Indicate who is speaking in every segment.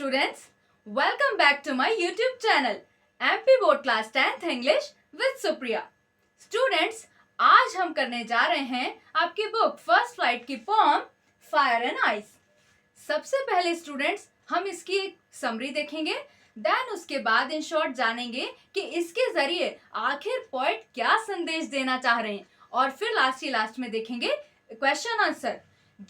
Speaker 1: students, welcome back to my YouTube channel MP Board Class 10th English with Supriya. Students, आज हम करने जा रहे हैं आपकी बुक फर्स्ट फ्लाइट की पोम फायर एंड आइस. सबसे पहले स्टूडेंट्स हम इसकी एक समरी देखेंगे, देन उसके बाद इन शॉर्ट जानेंगे कि इसके जरिए आखिर पोएट क्या संदेश देना चाह रहे हैं, और फिर लास्ट में देखेंगे क्वेश्चन आंसर.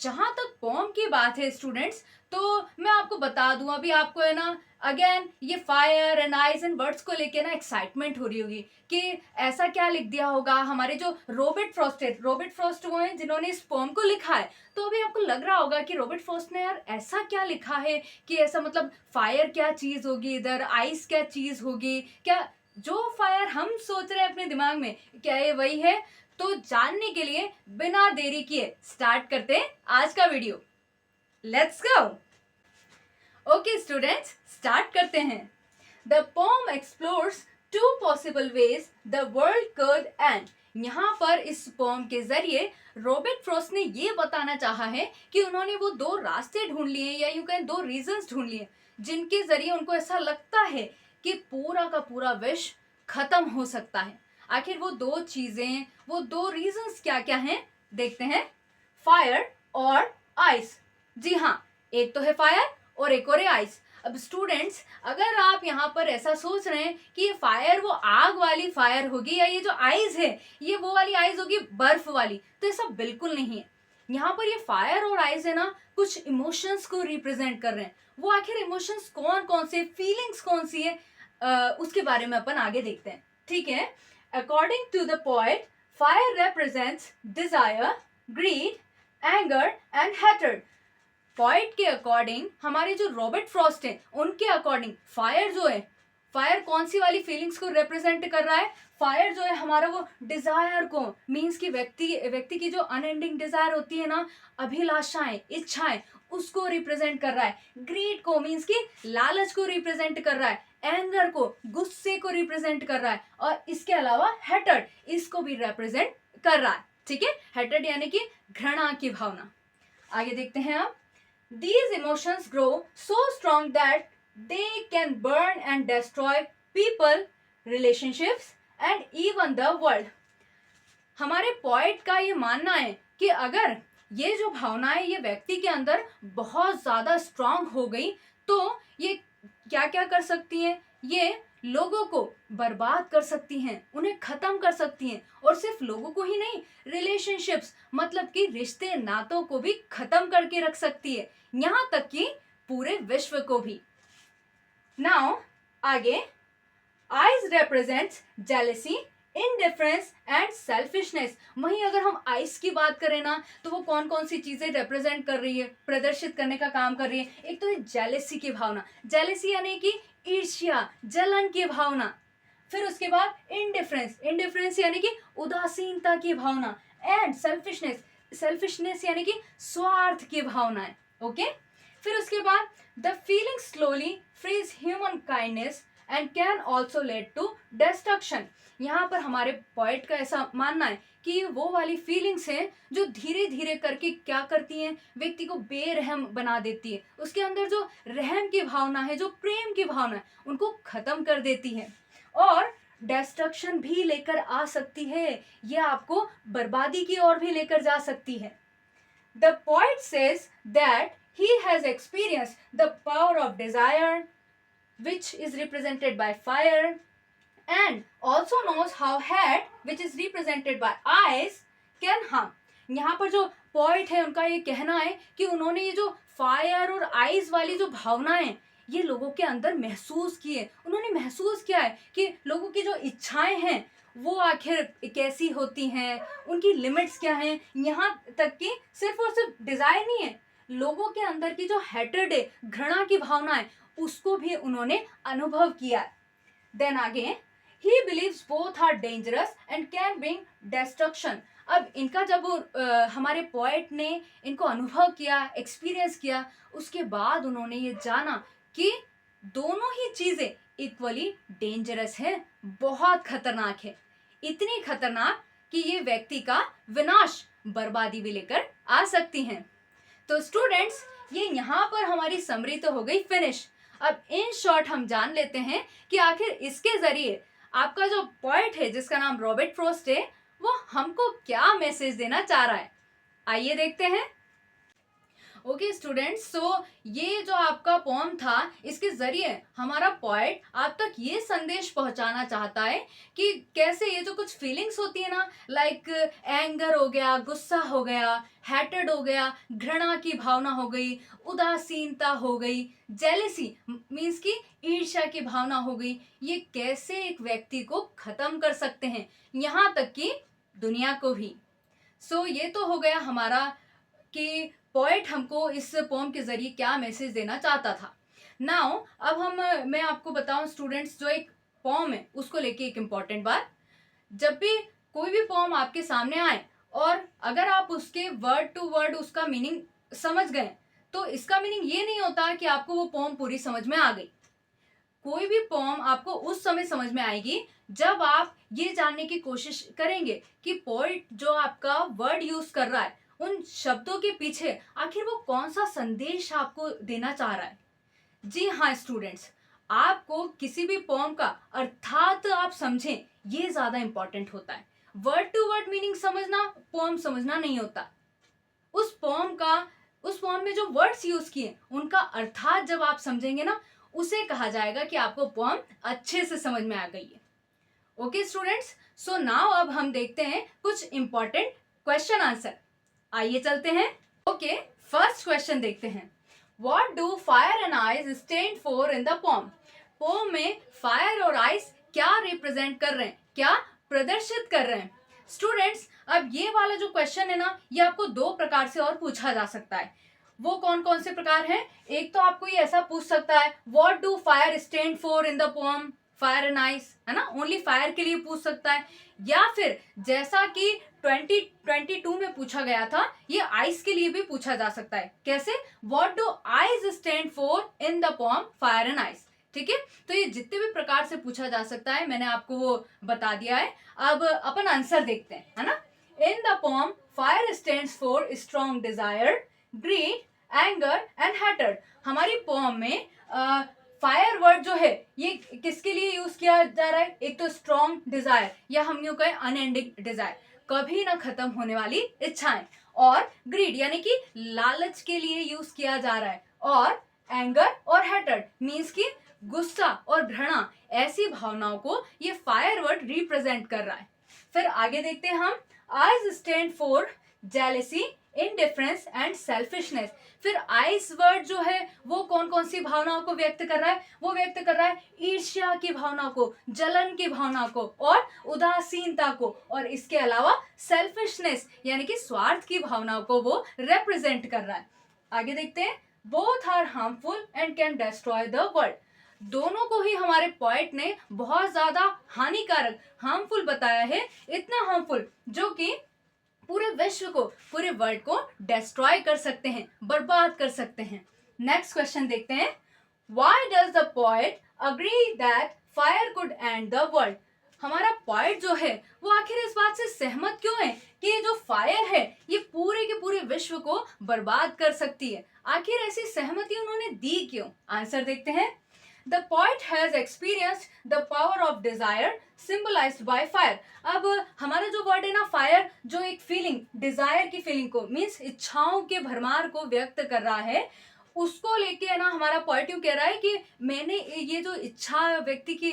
Speaker 1: जहां तक पोम की बात है स्टूडेंट्स, तो मैं आपको बता दूं, अभी आपको है ना अगेन ये fire and eyes and words को लेके ना एक्साइटमेंट हो रही होगी कि ऐसा क्या लिख दिया होगा. हमारे जो रॉबर्ट फ्रॉस्ट वो हैं जिन्होंने इस पोम को लिखा है, तो अभी आपको लग रहा होगा कि रॉबर्ट फ्रॉस्ट ने यार ऐसा क्या लिखा है कि ऐसा मतलब फायर क्या चीज होगी, इधर आइस क्या चीज होगी, क्या जो फायर हम सोच रहे हैं अपने दिमाग में क्या ये वही है. तो जानने के लिए बिना देरी किए स्टार्ट करते हैं आज का video. Let's go. Okay students, start करते हैं. The poem explores two possible ways the world could end. यहाँ पर इस पोम के जरिए रॉबर्ट फ्रॉस्ट ने ये बताना चाहा है कि उन्होंने वो दो रास्ते ढूंढ लिए, या यूं कहें दो रीजंस ढूंढ लिए, जिनके जरिए उनको ऐसा लगता है कि पूरा का पूरा विश्व खत्म हो सकता है. आखिर वो दो चीजें, वो दो रीजंस क्या क्या हैं, देखते हैं. फायर और आइस. जी हाँ, एक तो है फायर और एक और है आइस. अब स्टूडेंट्स, अगर आप यहाँ पर ऐसा सोच रहे हैं कि ये फायर वो आग वाली फायर होगी, या ये जो आइस है ये वो वाली आइस होगी बर्फ वाली, तो ऐसा बिल्कुल नहीं है. यहाँ पर ये फायर और आइस है ना कुछ इमोशंस को रिप्रेजेंट कर रहे हैं. वो आखिर इमोशंस कौन कौन से, फीलिंग्स कौन सी है, उसके बारे में अपन आगे देखते हैं. ठीक है. According to the poet, fire represents desire, greed, anger and hatred. Poet के अकॉर्डिंग, हमारे जो रॉबर्ट फ्रॉस्ट हैं उनके अकॉर्डिंग फायर जो है, फायर कौन सी वाली फीलिंग्स को रिप्रेजेंट कर रहा है. फायर जो है हमारा वो डिजायर को, मीन्स की व्यक्ति की जो अनएंडिंग डिजायर होती है ना, अभिलाषाएं, इच्छाएं, उसको रिप्रेजेंट कर रहा है. ग्रीड को, मीन्स की लालच को रिप्रेजेंट कर रहा है. एंगर को, गुस्से को रिप्रेजेंट कर रहा है. और इसके अलावा हेटर्ड, इसको भी रिप्रेजेंट कर रहा है. ठीक है. हेटर्ड यानी कि घृणा की भावना. आगे देखते हैं आप. These emotions grow so strong that they can burn and destroy people, relationships and even the world. हमारे पोएट का ये मानना है कि अगर ये जो भावनाएं ये व्यक्ति के अंदर बहुत ज्यादा स्ट्रांग हो गई, तो ये क्या क्या कर सकती हैं, ये लोगों को बर्बाद कर सकती हैं, उन्हें खत्म कर सकती हैं. और सिर्फ लोगों को ही नहीं, रिलेशनशिप्स मतलब कि रिश्ते नातों को भी खत्म करके रख सकती है, यहाँ तक कि पूरे विश्व को भी. नाउ आगे. Eyes represents jealousy, indifference and selfishness. वहीं अगर हम आइस की बात करें ना, तो वो कौन कौन सी चीजें रिप्रेजेंट कर रही है, प्रदर्शित करने का काम कर रही है. एक तो है जेलेसी की भावना. जेलेसी यानी कि ईर्ष्या, जलन की भावना. फिर उसके बाद इंडिफरेंस यानी कि उदासीनता की भावना. एंड सेल्फिशनेस यानी कि स्वार्थ की भावना है. ओके. फिर उसके बाद the feeling slowly freeze human kindness and can also lead to destruction. यहाँ पर हमारे पोएट का ऐसा मानना है कि ये वो वाली फीलिंग्स हैं जो धीरे धीरे करके क्या करती हैं, व्यक्ति को बेरहम बना देती है. उसके अंदर जो रहम की भावना है, जो प्रेम की भावना है, उनको खत्म कर देती है, और डिस्ट्रक्शन भी लेकर आ सकती है. ये आपको बर्बादी की ओर भी लेकर जा सकती है. The poet says that he has experienced the power of desire, which is represented by fire, and also knows how heat, which is represented by ice, can harm. यहाँ पर जो पोइट है उनका ये कहना है कि उन्होंने ये जो फायर और आइस वाली जो भावनाएं ये लोगों के अंदर महसूस की है. उन्होंने महसूस किया है कि लोगों की जो इच्छाएं हैं वो आखिर कैसी होती हैं, उनकी लिमिट्स क्या हैं. यहाँ तक कि सिर्फ और सिर्फ डिजायर नहीं है, लोगों के अंदर की जो हेटर्ड है, घृणा की भावना है, उसको भी उन्होंने अनुभव किया. देन आगे. He believes both are dangerous and can bring destruction. अब इनका जब हमारे पोएट ने इनको अनुभव किया, एक्सपीरियंस किया, उसके बाद उन्होंने ये जाना कि दोनों ही चीजें इक्वली डेंजरस है, बहुत खतरनाक है. इतनी खतरनाक कि ये व्यक्ति का विनाश, बर्बादी भी लेकर आ सकती हैं. तो स्टूडेंट्स, ये यहाँ पर हमारी समरी तो हो गई फिनिश. अब इन शॉर्ट हम जान लेते हैं कि आखिर इसके जरिए आपका जो पोएट है जिसका नाम रॉबर्ट फ्रॉस्ट है वो हमको क्या मैसेज देना चाह रहा है। आइए देखते हैं। ओके स्टूडेंट्स, सो ये जो आपका पोम था इसके जरिए हमारा पोएट आप तक ये संदेश पहुंचाना चाहता है कि कैसे ये जो कुछ फीलिंग्स होती है ना, लाइक एंगर हो गया, गुस्सा हो गया, हैटेड हो गया, घृणा की भावना हो गई, उदासीनता हो गई, जेलेसी मीन्स की ईर्ष्या की भावना हो गई, ये कैसे एक व्यक्ति को खत्म कर सकते हैं, यहाँ तक कि दुनिया को भी। सो ये तो हो गया हमारा कि पोएट हमको इस पोम के जरिए क्या मैसेज देना चाहता था। नाउ अब मैं आपको बताऊं स्टूडेंट्स, जो एक पोम है उसको लेके एक इम्पॉर्टेंट बात। जब भी कोई भी पोम आपके सामने आए और अगर आप उसके वर्ड टू वर्ड उसका मीनिंग समझ गए तो इसका मीनिंग ये नहीं होता कि आपको वो पोम पूरी समझ में आ गई। कोई भी पोम आपको उस समय समझ में आएगी जब आप ये जानने की कोशिश करेंगे कि पोएट जो आपका वर्ड यूज कर रहा है उन शब्दों के पीछे आखिर वो कौन सा संदेश आपको देना चाह रहा है। जी हाँ स्टूडेंट्स, आपको किसी भी पोम का अर्थात आप समझें ये ज्यादा इंपॉर्टेंट होता है। वर्ड टू वर्ड मीनिंग समझना पोम समझना नहीं होता। उस पोम में जो वर्ड्स यूज किए उनका अर्थात जब आप समझेंगे ना, उसे कहा जाएगा कि आपको पोम अच्छे से समझ में आ गई है। ओके स्टूडेंट्स, सो नाउ अब हम देखते हैं कुछ इंपॉर्टेंट क्वेश्चन आंसर। आइए चलते हैं। ओके, फर्स्ट क्वेश्चन देखते हैं। What do fire and ice stand for in the poem? Poem में फायर और आइस क्या रिप्रेजेंट कर रहे हैं, क्या प्रदर्शित कर रहे हैं? स्टूडेंट्स, अब ये वाला जो क्वेश्चन है ना, ये आपको दो प्रकार से और पूछा जा सकता है। वो कौन कौन से प्रकार हैं? एक तो आपको ये ऐसा पूछ सकता है, what do fire stand for in the poem? Fire and ice, है ना, ओनली फायर के लिए पूछ सकता है। या फिर जैसा कि 2022 में पूछा गया था, ये आइस के लिए भी पूछा जा सकता है। कैसे? What do eyes stand for in the poem fire and ice? ठीक है, तो ये जितने भी प्रकार से पूछा जा सकता है मैंने आपको वो बता दिया है। अब अपन आंसर देखते हैं, है ना। In the poem fire stands for strong desire, greed, anger and hatred. हमारी पोम में फायर वर्ड जो है ये किसके लिए यूज किया जा रहा है? एक तो स्ट्रॉन्ग डिजायर, या हम यूं कहें अनएंडिंग डिजायर, कभी ना खत्म होने वाली इच्छाएं। और ग्रीड यानी कि लालच के लिए यूज किया जा रहा है। और एंगर और हैटर्ड मीन्स की गुस्सा और घृणा, ऐसी भावनाओं को ये फायर वर्ड रिप्रेजेंट कर रहा है। फिर आगे देखते हैं हम। Eyes stand for jealousy, indifference and selfishness. फिर आइस वर्ड जो है वो कौन कौन सी भावनाओं को व्यक्त कर रहा है? वो व्यक्त कर रहा है ईर्ष्या की भावना को, जलन की भावना को और उदासीनता को। और इसके अलावा सेल्फिशनेस यानी कि स्वार्थ की भावनाओं को वो रिप्रेजेंट कर रहा है। आगे देखते हैं। Both are harmful and can destroy the world. दोनों को ही हमारे पोएट ने बहुत ज्यादा हानिकारक, हार्मफुल बताया है। इतना हार्मफुल जो कि पूरे विश्व को, पूरे वर्ल्ड को डिस्ट्रॉय कर सकते हैं, बर्बाद कर सकते हैं। नेक्स्ट क्वेश्चन देखते हैं। Why does the poet agree that fire could and the world? हमारा पोएट जो है वो आखिर इस बात से सहमत क्यों है कि ये जो फायर है ये पूरे के पूरे विश्व को बर्बाद कर सकती है? आखिर ऐसी सहमति उन्होंने दी क्यों? आंसर देखते हैं। The poet has experienced the power of desire symbolized by fire. अब हमारा जो वर्ड है ना फायर, जो एक फीलिंग, डिजायर की फीलिंग को, मीन्स इच्छाओं के भरमार को व्यक्त कर रहा है, उसको लेके है ना हमारा पोएट यूं कह रहा है कि मैंने ये जो इच्छा व्यक्ति की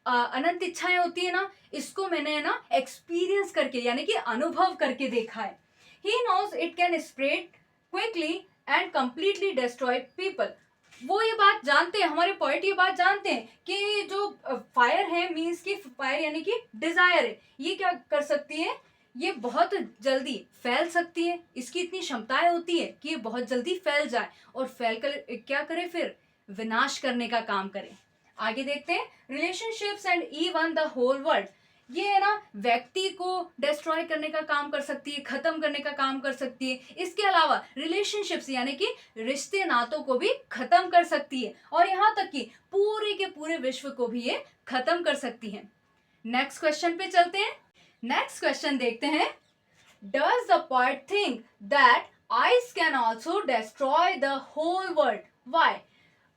Speaker 1: अनंत इच्छाएं होती है ना, इसको मैंने है ना एक्सपीरियंस करके यानी कि अनुभव करके देखा है। He knows it can spread quickly and completely destroy people. वो ये बात जानते हैं, हमारे पोएट ये बात जानते हैं कि जो फायर है मीन्स की फायर यानी कि डिजायर है, ये क्या कर सकती है? ये बहुत जल्दी फैल सकती है। इसकी इतनी क्षमताएं होती है कि ये बहुत जल्दी फैल जाए और फैल कर क्या करे? फिर विनाश करने का काम करे। आगे देखते हैं। Relationships and even the whole world. ये है ना व्यक्ति को डिस्ट्रॉय करने का काम कर सकती है, खत्म करने का काम कर सकती है। इसके अलावा रिलेशनशिप्स यानी कि रिश्ते नातों को भी खत्म कर सकती है और यहाँ तक कि पूरे के पूरे विश्व को भी ये खत्म कर सकती है। नेक्स्ट क्वेश्चन पे चलते हैं। नेक्स्ट क्वेश्चन देखते हैं। Does the poet think that ice can also destroy the whole world? Why?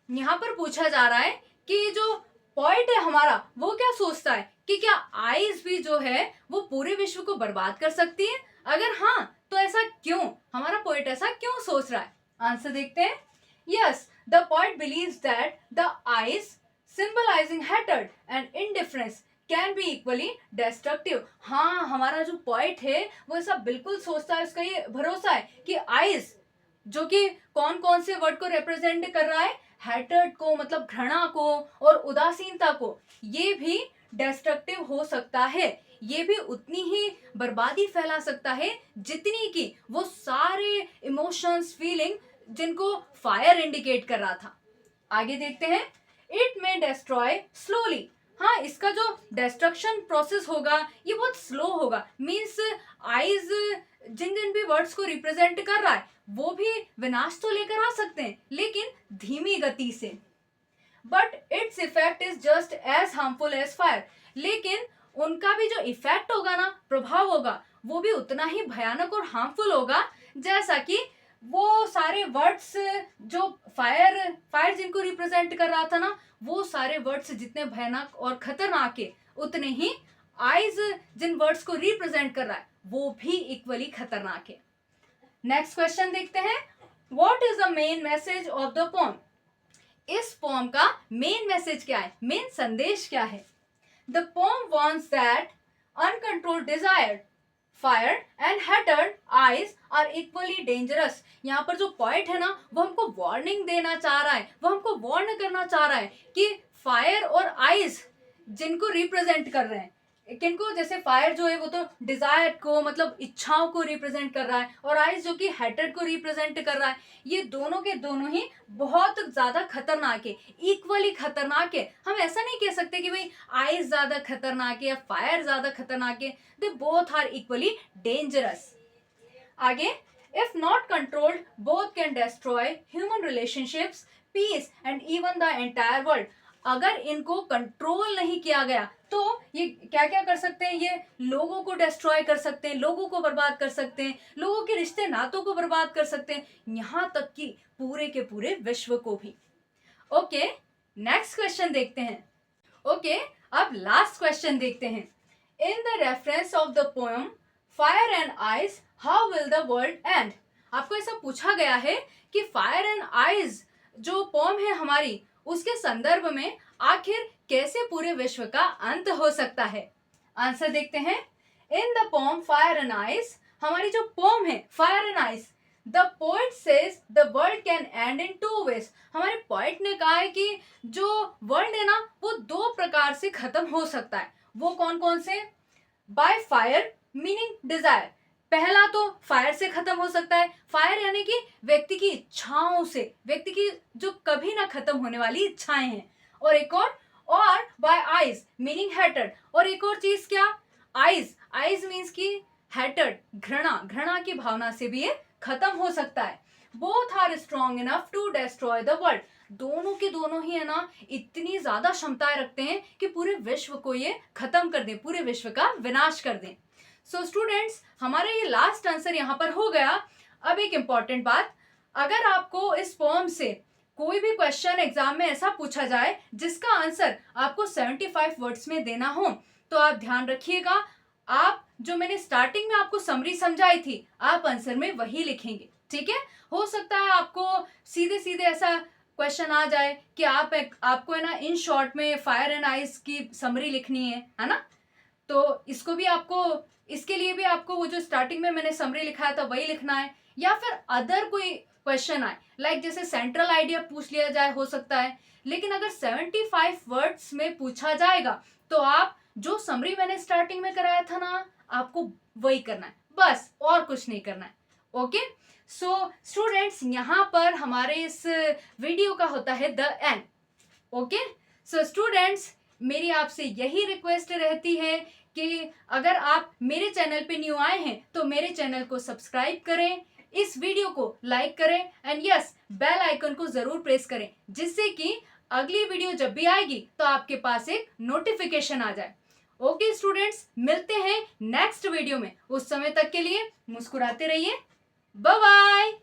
Speaker 1: यहाँ पर पूछा जा रहा है कि जो पॉइंट है हमारा वो क्या सोचता है कि क्या आइज भी जो है वो पूरे विश्व को बर्बाद कर सकती है? अगर हाँ तो ऐसा क्यों, हमारा पॉइंट ऐसा क्यों सोच रहा है? आंसर देखते हैं। Yes, the point believes that the eyes symbolising hatred and indifference can be equally destructive. हाँ, हमारा जो पॉइंट है वो ऐसा बिल्कुल सोचता है, उसका ये भरोसा है कि आइज जो कि कौन कौन से वर्ड को रिप्रेजेंट कर रहा है, हैटर्ड को मतलब घृणा को और उदासीनता को, ये भी डिस्ट्रक्टिव हो सकता है, ये भी उतनी ही बर्बादी फैला सकता है जितनी कि वो सारे इमोशंस फीलिंग जिनको फायर इंडिकेट कर रहा था। आगे देखते हैं। It may destroy slowly. हाँ, इसका जो डिस्ट्रक्शन प्रोसेस होगा ये बहुत स्लो होगा, मीन्स आइज जिन जिन भी वर्ड्स को रिप्रेजेंट कर रहा है वो भी विनाश तो लेकर आ सकते हैं लेकिन धीमी गति से। But its effect is just as harmful as fire. लेकिन उनका भी जो इफेक्ट होगा ना, प्रभाव होगा, वो भी उतना ही भयानक और हार्मफुल होगा जैसा कि वो सारे वर्ड्स जो फायर जिनको रिप्रेजेंट कर रहा था ना, वो सारे वर्ड्स जितने भयानक और खतरनाक है उतने ही आइज जिन वर्ड्स को रिप्रेजेंट कर रहा है वो भी इक्वली खतरनाक है। नेक्स्ट क्वेश्चन देखते हैं। What is the main message of the poem? इस पोम का मेन मैसेज क्या है, मेन संदेश क्या है? The poem wants that uncontrolled desire, fire and hatred ice are equally dangerous. यहाँ पर जो पॉइंट है ना वो हमको वार्निंग देना चाह रहा है, वो हमको वार्न करना चाह रहा है कि फायर और आइज जिनको रिप्रेजेंट कर रहे हैं, किनको, जैसे फायर जो है वो तो डिजायर को मतलब इच्छाओं को रिप्रेजेंट कर रहा है और आइज जो कि हेटर्ड को रिप्रेजेंट कर रहा है, ये दोनों के दोनों ही बहुत ज्यादा खतरनाक है, इक्वली खतरनाक है। हम ऐसा नहीं कह सकते कि भाई आइज ज्यादा खतरनाक है या फायर ज्यादा खतरनाक है, they both are equally dangerous. आगे, if not controlled both can destroy human relationships, peace and even the entire world. अगर इनको कंट्रोल नहीं किया गया तो ये क्या क्या कर सकते हैं, ये लोगों को डिस्ट्रॉय कर सकते हैं, लोगों को बर्बाद कर सकते हैं, लोगों के रिश्ते नातों को बर्बाद कर सकते हैं, यहाँ तक कि पूरे के पूरे विश्व को भी। ओके, नेक्स्ट क्वेश्चन देखते हैं। ओके, अब लास्ट क्वेश्चन देखते हैं। In the reference of the poem fire and eyes how will the world and? आपको ऐसा पूछा गया है कि फायर एंड आइज जो पोएम है हमारी, उसके संदर्भ में आखिर कैसे पूरे विश्व का अंत हो सकता है? आंसर देखते हैं। In the poem fire and ice, हमारी जो पोम है fire and ice, the poet says the world can end in two ways. हमारे पोएट ने कहा है कि जो वर्ल्ड है ना वो दो प्रकार से खत्म हो सकता है। वो कौन कौन से? बाय फायर मीनिंग डिजायर, पहला तो फायर से खत्म हो सकता है, फायर यानी कि व्यक्ति की इच्छाओं से, व्यक्ति की जो कभी ना खत्म होने वाली इच्छाएं हैं। और एक और बाय आइज मीनिंग हेटर्ड, और एक और चीज क्या? आइज, आइज मीन्स की हेटर्ड, घृणा की भावना से भी ये खत्म हो सकता है। Both are strong enough to destroy the world. दोनों के दोनों ही है ना इतनी ज्यादा क्षमताएं रखते हैं कि पूरे विश्व को ये खत्म कर दें, पूरे विश्व का विनाश कर दें। सो स्टूडेंट्स, हमारा ये लास्ट आंसर यहाँ पर हो गया। अब एक इंपॉर्टेंट बात, अगर आपको इस पोएम से कोई भी क्वेश्चन एग्जाम में ऐसा पूछा जाए जिसका आंसर आपको 75 वर्ड्स में देना हो, तो आप ध्यान रखिएगा, आप जो मैंने स्टार्टिंग में आपको समरी समझाई थी आप आंसर में वही लिखेंगे, ठीक है? हो सकता है आपको सीधे सीधे ऐसा क्वेश्चन आ जाए कि आपको है ना इन शॉर्ट में फायर एंड आइस की समरी लिखनी है ना? तो इसको भी आपको, इसके लिए भी आपको वो जो स्टार्टिंग में मैंने समरी लिखाया था वही लिखना है, या फिर अदर कोई क्वेश्चन आए लाइक जैसे सेंट्रल आइडिया पूछ लिया जाए, हो सकता है। लेकिन अगर 75 वर्ड्स में पूछा जाएगा तो आप जो समरी मैंने स्टार्टिंग में कराया था ना, आपको वही करना है, बस और कुछ नहीं करना है। ओके, सो स्टूडेंट्स, यहाँ पर हमारे इस वीडियो का होता है the end. Okay, so students, मेरी आपसे यही रिक्वेस्ट रहती है कि अगर आप मेरे चैनल पे न्यू आए हैं तो मेरे चैनल को सब्सक्राइब करें, इस वीडियो को लाइक करें एंड यस, बेल आइकन को जरूर प्रेस करें जिससे कि अगली वीडियो जब भी आएगी तो आपके पास एक नोटिफिकेशन आ जाए। ओके स्टूडेंट्स, मिलते हैं नेक्स्ट वीडियो में, उस समय तक के लिए मुस्कुराते रहिए। Bye bye.